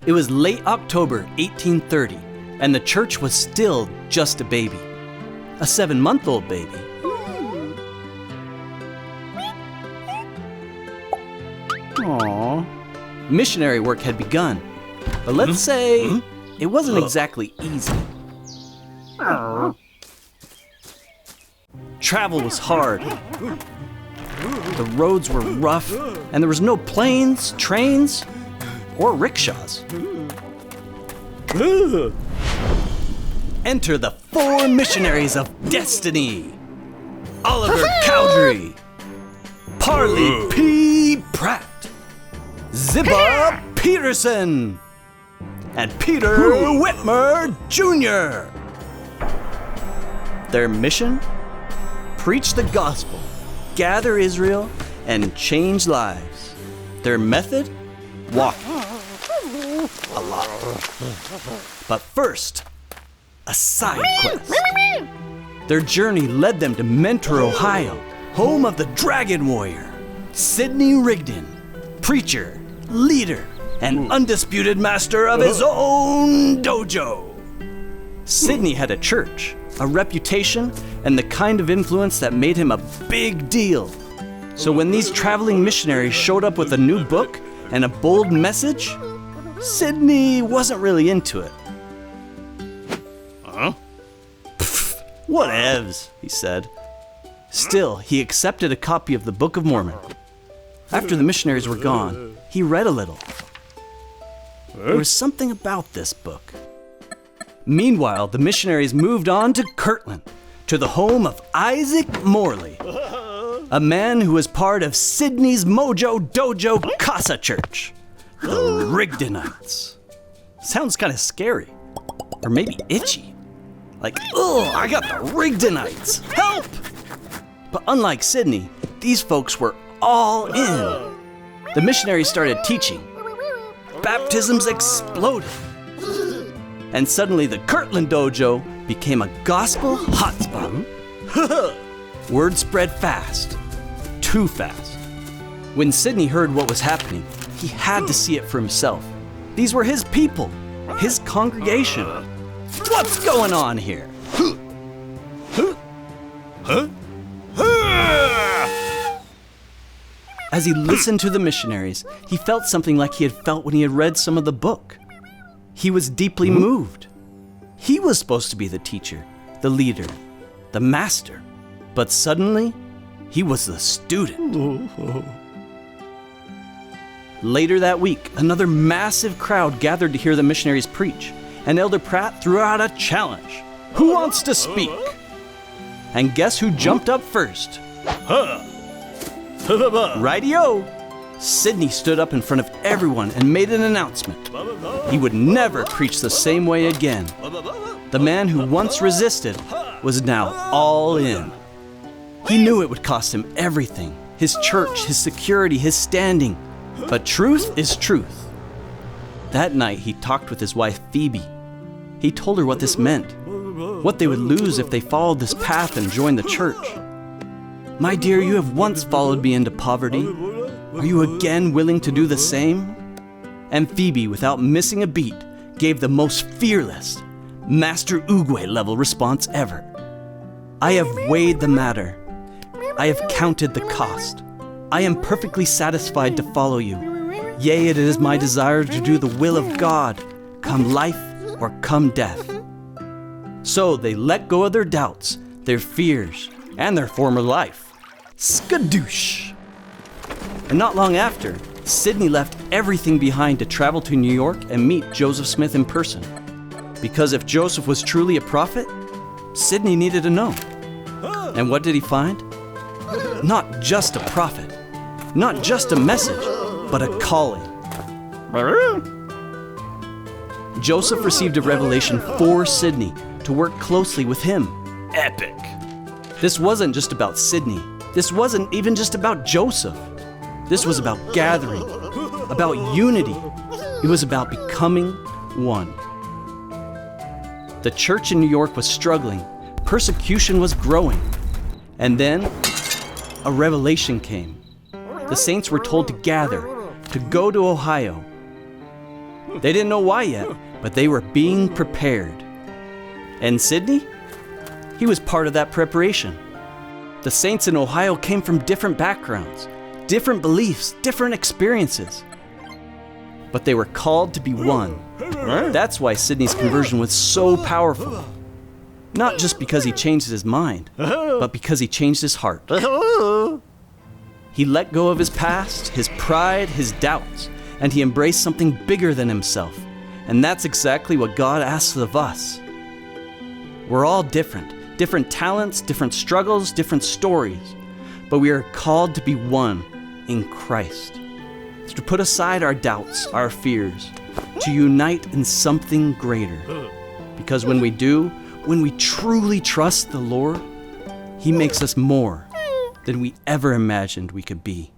It was late October 1830, and the church was still just a baby. A 7-month-old baby. Aww. Missionary work had begun, but let's say it wasn't exactly easy. Travel was hard. The roads were rough, and there was no planes, trains, or rickshaws. Enter the 4 missionaries of destiny. Oliver Cowdery, Parley P. Pratt, Ziba Peterson, and Peter Whitmer Jr. Their mission? Preach the gospel, gather Israel, and change lives. Their method? Walk. A lot. But first, a side quest. Their journey led them to Mentor, Ohio, home of the Dragon Warrior, Sidney Rigdon, preacher, leader, and undisputed master of his own dojo. Sidney had a church, a reputation, and the kind of influence that made him a big deal. So when these traveling missionaries showed up with a new book and a bold message, Sidney wasn't really into it. Huh? Whatevs, he said. Still, he accepted a copy of the Book of Mormon. After the missionaries were gone, he read a little. There was something about this book. Meanwhile, the missionaries moved on to Kirtland, to the home of Isaac Morley, a man who was part of Sidney's Mojo Dojo Casa Church, the Rigdonites. Sounds kind of scary, or maybe itchy. Like, ugh, I got the Rigdonites, help! But unlike Sidney, these folks were all in. The missionaries started teaching. Baptisms exploded. And suddenly the Kirtland Dojo became a gospel hotspot. Word spread fast. Too fast. When Sidney heard what was happening, he had to see it for himself. These were his people, his congregation. What's going on here? As he listened to the missionaries, he felt something like he had felt when he had read some of the book. He was deeply moved. He was supposed to be the teacher, the leader, the master. But suddenly, he was the student. Later that week, another massive crowd gathered to hear the missionaries preach, and Elder Pratt threw out a challenge. Who wants to speak? And guess who jumped up first? Rightio! Sidney stood up in front of everyone and made an announcement. He would never preach the same way again. The man who once resisted was now all in. He knew it would cost him everything, his church, his security, his standing. But truth is truth. That night he talked with his wife Phoebe. He told her what this meant, what they would lose if they followed this path and joined the church. My dear, you have once followed me into poverty. Are you again willing to do the same? And Phoebe, without missing a beat, gave the most fearless, Master Oogway level response ever. I have weighed the matter. I have counted the cost. I am perfectly satisfied to follow you. Yea, it is my desire to do the will of God, come life or come death. So they let go of their doubts, their fears, and their former life. Skadoosh! And not long after, Sidney left everything behind to travel to New York and meet Joseph Smith in person. Because if Joseph was truly a prophet, Sidney needed to know. And what did he find? Not just a prophet, not just a message, but a calling. Joseph received a revelation for Sidney to work closely with him. Epic. This wasn't just about Sidney. This wasn't even just about Joseph. This was about gathering, about unity, It was about becoming one. The church in New York was struggling. Persecution was growing. And then a revelation came. The saints were told to gather, to go to Ohio. They didn't know why yet, but they were being prepared. And Sidney? He was part of that preparation. The saints in Ohio came from different backgrounds, different beliefs, different experiences. But they were called to be one. That's why Sidney's conversion was so powerful. Not just because he changed his mind, but because he changed his heart. He let go of his past, his pride, his doubts, and he embraced something bigger than himself. And that's exactly what God asks of us. We're all different. Different talents, different struggles, different stories. But we are called to be one in Christ. To put aside our doubts, our fears, to unite in something greater. Because when we do, when we truly trust the Lord, He makes us more than we ever imagined we could be.